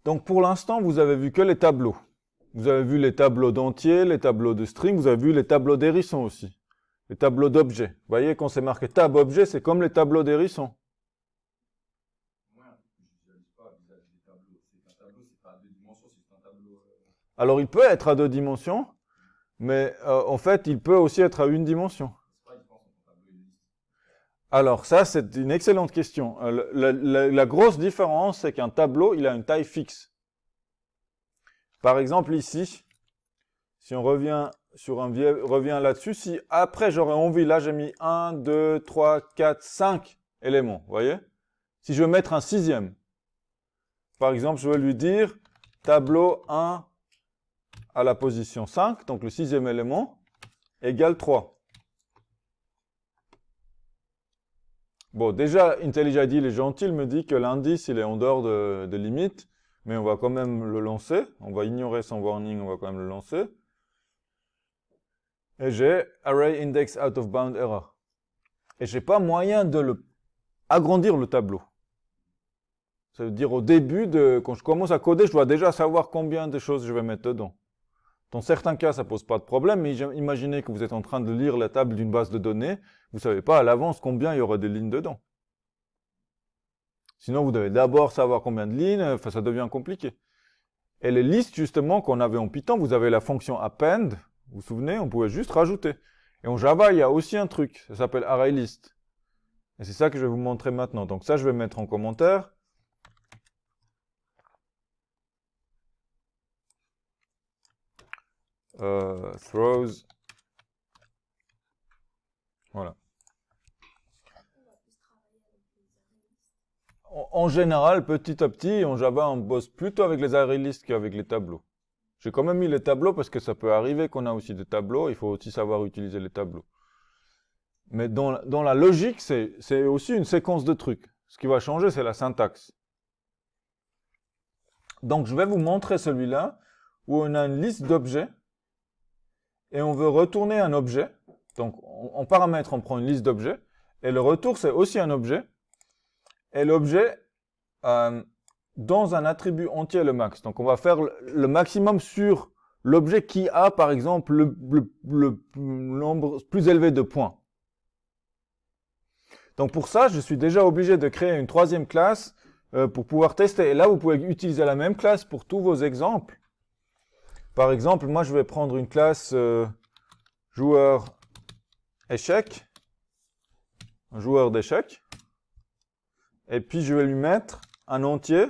Donc pour l'instant, vous avez vu que les tableaux. Vous avez vu les tableaux d'entiers, les tableaux de string, vous avez vu les tableaux d'hérissons aussi. Les tableaux d'objets. Vous voyez, quand c'est marqué tab objet, c'est comme les tableaux d'hérissons. Alors il peut être à 2 dimensions, mais en fait, il peut aussi être à 1 dimension. Alors ça, c'est une excellente question. La grosse différence, c'est qu'un tableau, il a une taille fixe. Par exemple, ici, si on revient là-dessus, si après j'aurais envie, là j'ai mis 1, 2, 3, 4, 5 éléments, vous voyez? Si je veux mettre un 6e, par exemple, je vais lui dire tableau 1 à la position 5, donc le 6e élément, égale 3. Bon, déjà, IntelliJ IDEAL est gentil, il me dit que l'indice, il est en dehors de limite, mais on va quand même le lancer. On va ignorer son warning, on va quand même le lancer. Et j'ai array index out of bound error. Et j'ai pas moyen de agrandir le tableau. Ça veut dire au début, quand je commence à coder, je dois déjà savoir combien de choses je vais mettre dedans. Dans certains cas, ça pose pas de problème, mais imaginez que vous êtes en train de lire la table d'une base de données, vous savez pas à l'avance combien il y aura de lignes dedans. Sinon, vous devez d'abord savoir combien de lignes, enfin, ça devient compliqué. Et les listes, justement, qu'on avait en Python, vous avez la fonction append, vous vous souvenez, on pouvait juste rajouter. Et en Java, il y a aussi un truc, ça s'appelle ArrayList. Et c'est ça que je vais vous montrer maintenant. Donc ça, je vais mettre en commentaire. Throws. Voilà. En général, petit à petit, en Java, on bosse plutôt avec les ArrayList qu'avec les tableaux. J'ai quand même mis les tableaux parce que ça peut arriver qu'on a aussi des tableaux, il faut aussi savoir utiliser les tableaux. Mais dans la logique, c'est aussi une séquence de trucs. Ce qui va changer, c'est la syntaxe. Donc, je vais vous montrer celui-là, où on a une liste d'objets, et on veut retourner un objet. Donc, en paramètre, on prend une liste d'objets, et le retour, c'est aussi un objet. Et l'objet, dans un attribut entier, le max. Donc, on va faire le maximum sur l'objet qui a, par exemple, le nombre plus élevé de points. Donc, pour ça, je suis déjà obligé de créer une 3e classe pour pouvoir tester. Et là, vous pouvez utiliser la même classe pour tous vos exemples. Par exemple, moi, je vais prendre une classe joueur échec, un joueur d'échecs. Et puis, je vais lui mettre un entier.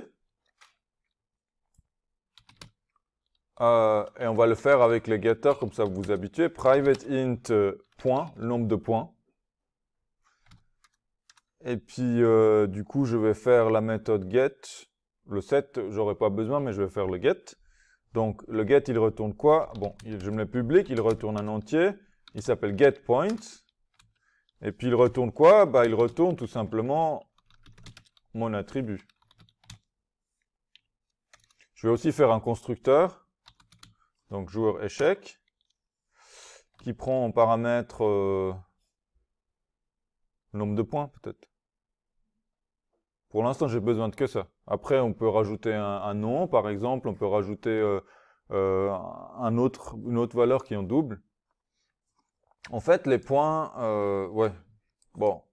Et on va le faire avec les getters, comme ça vous vous habituez. Private int point, le nombre de points. Et puis, du coup, je vais faire la méthode get. Le set, j'aurai pas besoin, mais je vais faire le get. Donc, le get, il retourne quoi? Bon, je me le public, il retourne un entier. Il s'appelle getPoint. Et puis, il retourne quoi? Bah, il retourne tout simplement mon attribut. Je vais aussi faire un constructeur. Donc, joueur échec. Qui prend en paramètre le nombre de points, peut-être. Pour l'instant, j'ai besoin de que ça. Après, on peut rajouter un nom, par exemple. On peut rajouter une autre valeur qui est en double. En fait, les points, ouais, bon,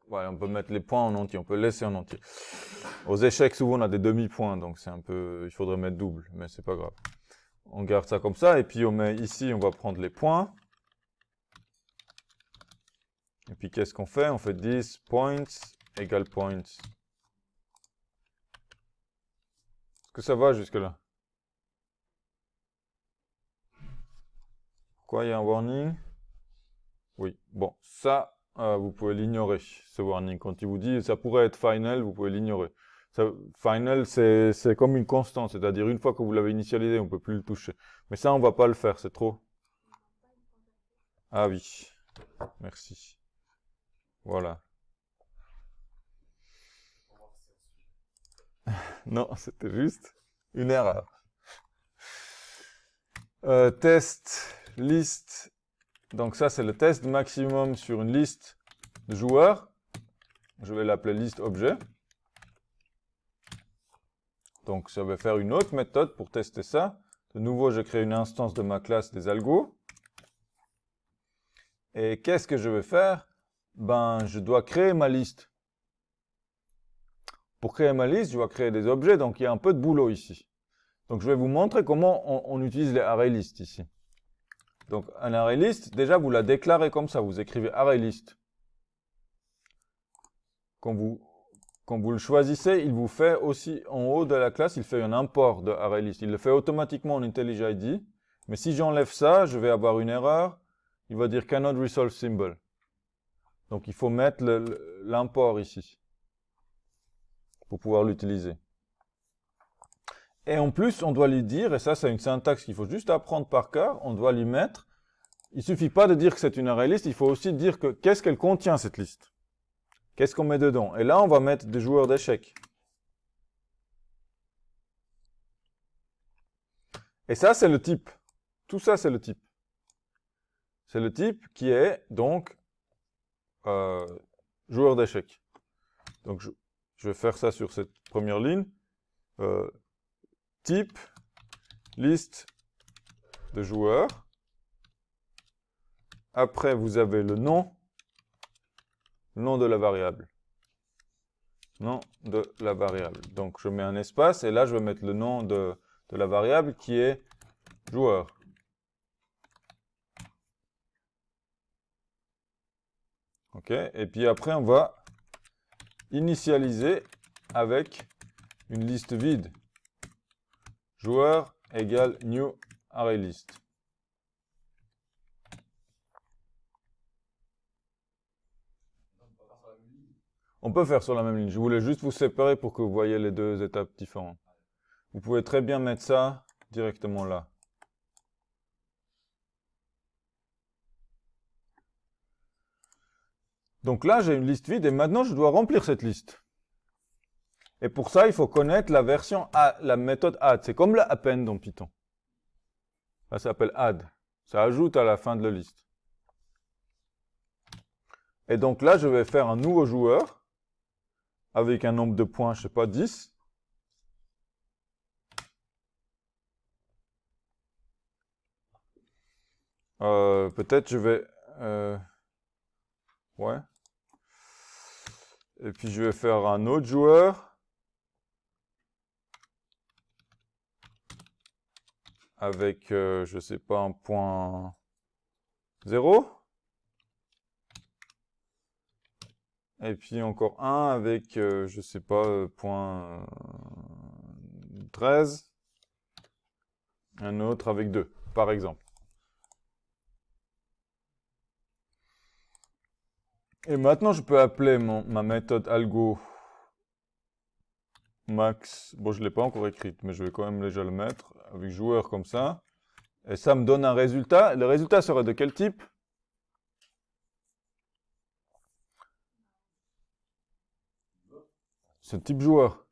ouais, on peut mettre les points en entier, on peut laisser en entier. Aux échecs, souvent, on a des demi-points, donc c'est un peu, il faudrait mettre double, mais c'est pas grave. On garde ça comme ça, et puis on met ici, on va prendre les points. Et puis, qu'est-ce qu'on fait? On fait 10 points égale points. Est-ce que ça va jusque-là? Quoi, il y a un warning? Oui, bon, ça, vous pouvez l'ignorer, ce warning. Quand il vous dit ça pourrait être final, vous pouvez l'ignorer. Final, c'est comme une constante, c'est-à-dire une fois que vous l'avez initialisé, on ne peut plus le toucher. Mais ça, on ne va pas le faire, c'est trop. Ah oui, merci. Voilà. Non, c'était juste une erreur. Test, liste. Donc ça, c'est le test maximum sur une liste de joueurs. Je vais l'appeler liste objet. Donc, je vais faire une autre méthode pour tester ça. De nouveau, je crée une instance de ma classe des algos. Et qu'est-ce que je vais faire? Ben, je dois créer ma liste. Pour créer ma liste, je dois créer des objets, donc il y a un peu de boulot ici. Donc, je vais vous montrer comment on utilise les ArrayList ici. Donc, un ArrayList, déjà, vous la déclarez comme ça. Vous écrivez ArrayList. Quand vous le choisissez, il vous fait aussi, en haut de la classe, il fait un import de ArrayList. Il le fait automatiquement en IntelliJ IDEA. Mais si j'enlève ça, je vais avoir une erreur. Il va dire cannot resolve symbol. Donc, il faut mettre l'import ici pour pouvoir l'utiliser. Et en plus, on doit lui dire, et ça c'est une syntaxe qu'il faut juste apprendre par cœur, on doit lui mettre, il ne suffit pas de dire que c'est une ArrayList, il faut aussi dire que qu'est-ce qu'elle contient cette liste. Qu'est-ce qu'on met dedans? Et là, on va mettre des joueurs d'échecs. Et ça, c'est le type. Tout ça, c'est le type. C'est le type qui est donc joueur d'échecs. Donc, je vais faire ça sur cette première ligne. Type, liste de joueurs. Après, vous avez le nom de la variable. Nom de la variable. Donc, je mets un espace et là, je vais mettre le nom de la variable qui est joueur. OK. Et puis après, on va initialiser avec une liste vide. Joueur égale new ArrayList. On peut faire sur la même ligne. Je voulais juste vous séparer pour que vous voyez les deux étapes différentes. Vous pouvez très bien mettre ça directement là. Donc là, j'ai une liste vide et maintenant, je dois remplir cette liste. Et pour ça, il faut connaître la version la méthode add. C'est comme la append dans Python. Là, ça s'appelle add. Ça ajoute à la fin de la liste. Et donc là, je vais faire un nouveau joueur avec un nombre de points, je sais pas, 10. Peut-être je vais... ouais. Et puis je vais faire un autre joueur avec, je sais pas, un point 0. Et puis encore un avec, je sais pas, point 13. Un autre avec 2, par exemple. Et maintenant, je peux appeler ma méthode algo max. Bon, je ne l'ai pas encore écrite, mais je vais quand même déjà le mettre avec joueur comme ça. Et ça me donne un résultat. Le résultat serait de quel type? Ce type joueur.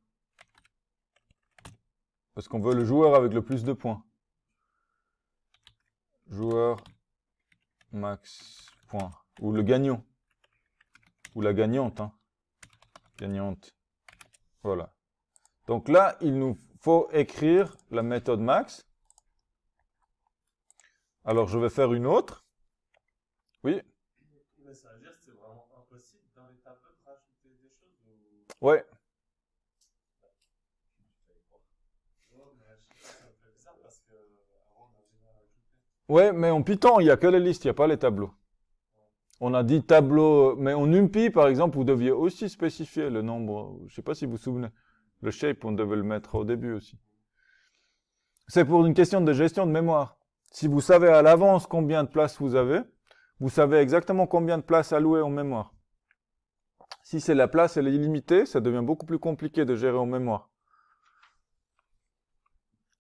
Parce qu'on veut le joueur avec le plus de points. Joueur max point. Ou le gagnant. Ou la gagnante. Hein. Gagnante. Voilà. Donc là, il nous faut écrire la méthode max. Alors, je vais faire une autre. Oui. Mais ça veut dire que c'est vraiment impossible dans les tableaux de rajouter des choses ou... Ouais. Ouais, mais en Python, il n'y a que les listes, il n'y a pas les tableaux. On a dit tableau, mais en NumPy, par exemple, vous deviez aussi spécifier le nombre. Je ne sais pas si vous vous souvenez. Le shape, on devait le mettre au début aussi. C'est pour une question de gestion de mémoire. Si vous savez à l'avance combien de place vous avez, vous savez exactement combien de place allouer en mémoire. Si c'est la place, elle est illimitée, ça devient beaucoup plus compliqué de gérer en mémoire.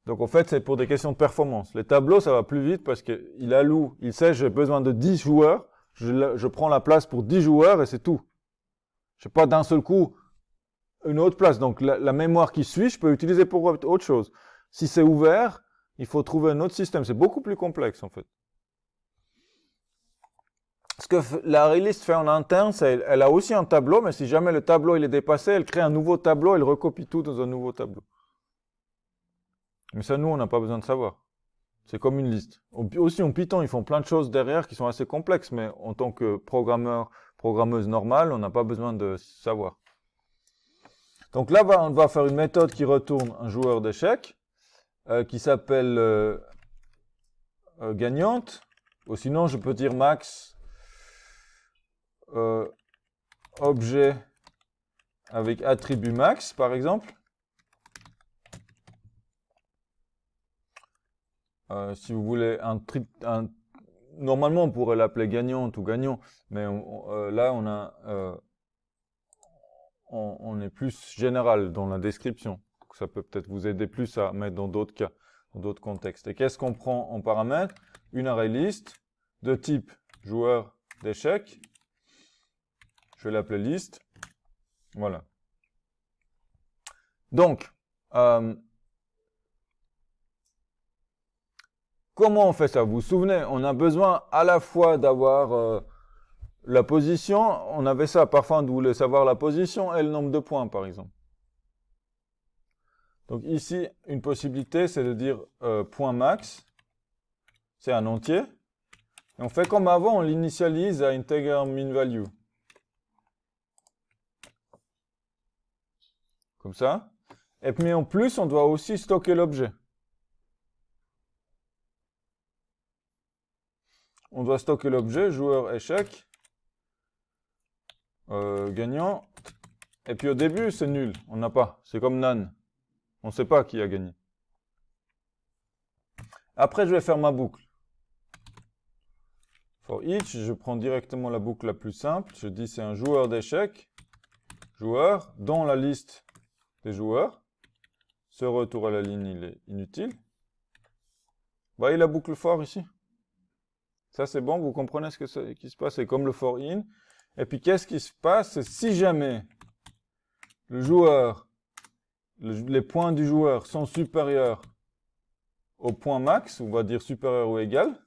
Donc en fait, c'est pour des questions de performance. Les tableaux, ça va plus vite parce qu'il alloue, il sait j'ai besoin de 10 joueurs, je prends la place pour 10 joueurs et c'est tout. Je n'ai pas d'un seul coup une autre place. Donc la mémoire qui suit, je peux utiliser pour autre chose. Si c'est ouvert, il faut trouver un autre système. C'est beaucoup plus complexe en fait. Ce que la ArrayList fait en interne, c'est elle a aussi un tableau, mais si jamais le tableau il est dépassé, elle crée un nouveau tableau, elle recopie tout dans un nouveau tableau. Mais ça, nous, on n'a pas besoin de savoir. C'est comme une liste. Aussi, en Python, ils font plein de choses derrière qui sont assez complexes, mais en tant que programmeur, programmeuse normale, on n'a pas besoin de savoir. Donc là, on va faire une méthode qui retourne un joueur d'échecs, qui s'appelle gagnante. Ou sinon, je peux dire max objet avec attribut max, par exemple. Si vous voulez normalement on pourrait l'appeler gagnante ou gagnant, mais là on est plus général dans la description. Ça peut peut-être vous aider plus à mettre dans d'autres cas, dans d'autres contextes. Et qu'est-ce qu'on prend en paramètre? Une array list de type joueur d'échecs. Je vais l'appeler list. Voilà. Donc, comment on fait ça? Vous vous souvenez, on a besoin à la fois d'avoir la position. On avait ça, parfois on voulait savoir la position et le nombre de points, par exemple. Donc ici, une possibilité, c'est de dire point max. C'est un entier. Et on fait comme avant, on l'initialise à integer min value. Comme ça. Et puis en plus, on doit aussi stocker l'objet. On doit stocker l'objet, joueur échec, gagnant. Et puis au début, c'est nul. On n'a pas. C'est comme none. On ne sait pas qui a gagné. Après, je vais faire ma boucle. For each, je prends directement la boucle la plus simple. Je dis c'est un joueur d'échecs. Joueur, dans la liste des joueurs. Ce retour à la ligne, il est inutile. Vous voyez la boucle for ici? Ça, c'est bon, vous comprenez ce qui se passe? C'est comme le for in. Et puis, qu'est-ce qui se passe? Si jamais le joueur, les points du joueur sont supérieurs au point max, on va dire supérieur ou égal,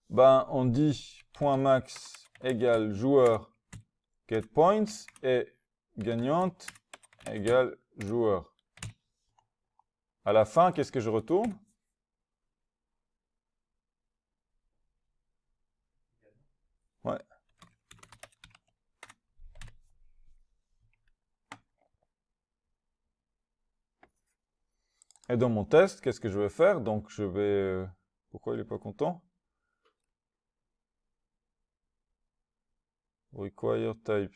ben, on dit point max égale joueur get points et gagnante égale joueur. À la fin, qu'est-ce que je retourne? Ouais. Et dans mon test, qu'est-ce que je vais faire? Donc, je vais... pourquoi il n'est pas content? Require type.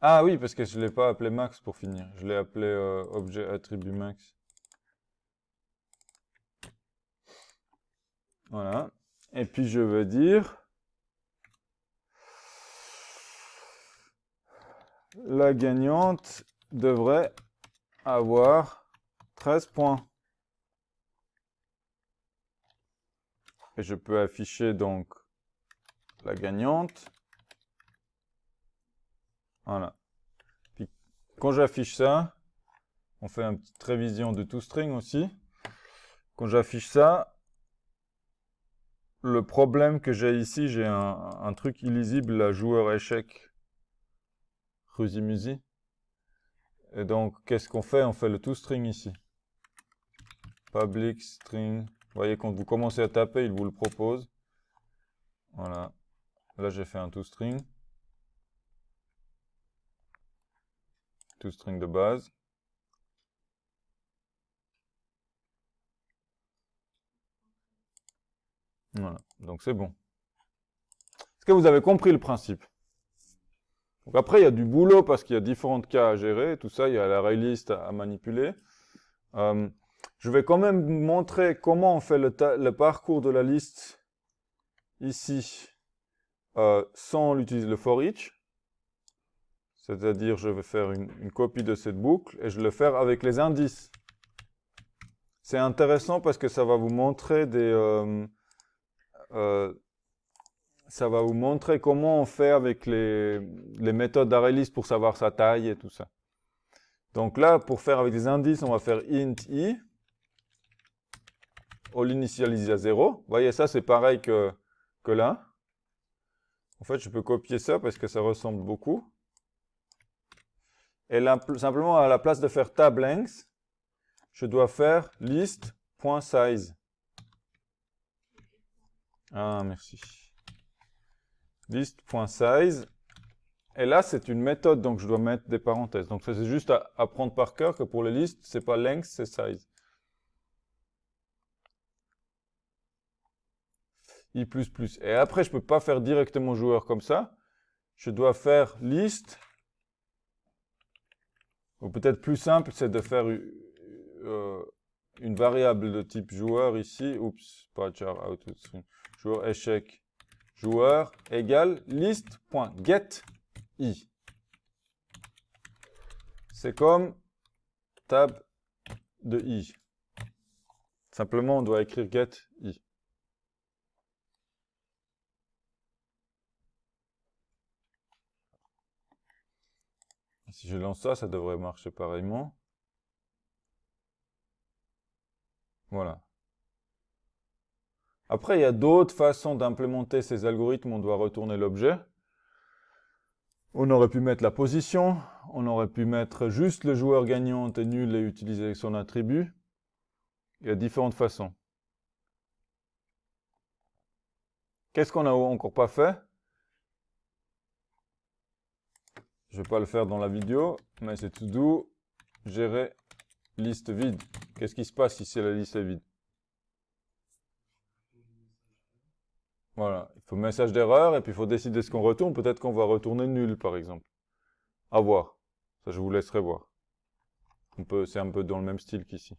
Ah oui, parce que je ne l'ai pas appelé max pour finir. Je l'ai appelé objet attribut max. Voilà. Et puis je vais dire la gagnante devrait avoir 13 points. Et je peux afficher donc la gagnante. Voilà. Puis quand j'affiche ça, on fait une petite révision de toString aussi. Quand j'affiche ça, le problème que j'ai ici, j'ai un truc illisible, la joueur échec Rusimusi. Et donc, qu'est-ce qu'on fait? On fait le toString ici. Public string. Vous voyez, quand vous commencez à taper, il vous le propose. Voilà. Là, j'ai fait un toString. ToString de base. Voilà. Donc, c'est bon. Est-ce que vous avez compris le principe? Donc après, il y a du boulot parce qu'il y a différents cas à gérer. Tout ça, il y a l'array list à manipuler. Je vais quand même vous montrer comment on fait le parcours de la liste ici sans utiliser le for each. C'est-à-dire, je vais faire une copie de cette boucle et je vais le faire avec les indices. C'est intéressant parce que ça va vous montrer ça va vous montrer comment on fait avec les méthodes d'ArrayList pour savoir sa taille et tout ça. Donc là, pour faire avec des indices, on va faire int i. On l'initialise à 0. Vous voyez, ça c'est pareil que là. En fait, je peux copier ça parce que ça ressemble beaucoup. Et là, simplement, à la place de faire tab length, je dois faire list.size. Ah, merci. List.size. Et là, c'est une méthode, donc je dois mettre des parenthèses. Donc, ça, c'est juste à apprendre par cœur que pour les listes, c'est pas length, c'est size. I++. Et après, je peux pas faire directement joueur comme ça. Je dois faire list. Ou peut-être plus simple, c'est de faire une variable de type joueur ici. Oups, pas char, out, joueur échec. Joueur égale list.getI. C'est comme tab de i. Simplement, on doit écrire getI. Si je lance ça, ça devrait marcher pareillement. Voilà. Après, il y a d'autres façons d'implémenter ces algorithmes. On doit retourner l'objet. On aurait pu mettre la position. On aurait pu mettre juste le joueur gagnant et nul et utiliser son attribut. Il y a différentes façons. Qu'est-ce qu'on n'a encore pas fait? Je ne vais pas le faire dans la vidéo, mais c'est to do, gérer liste vide. Qu'est-ce qui se passe si la liste est vide? Voilà, il faut message d'erreur et puis il faut décider ce qu'on retourne. Peut-être qu'on va retourner nul, par exemple. À voir. Ça, je vous laisserai voir. C'est un peu dans le même style qu'ici.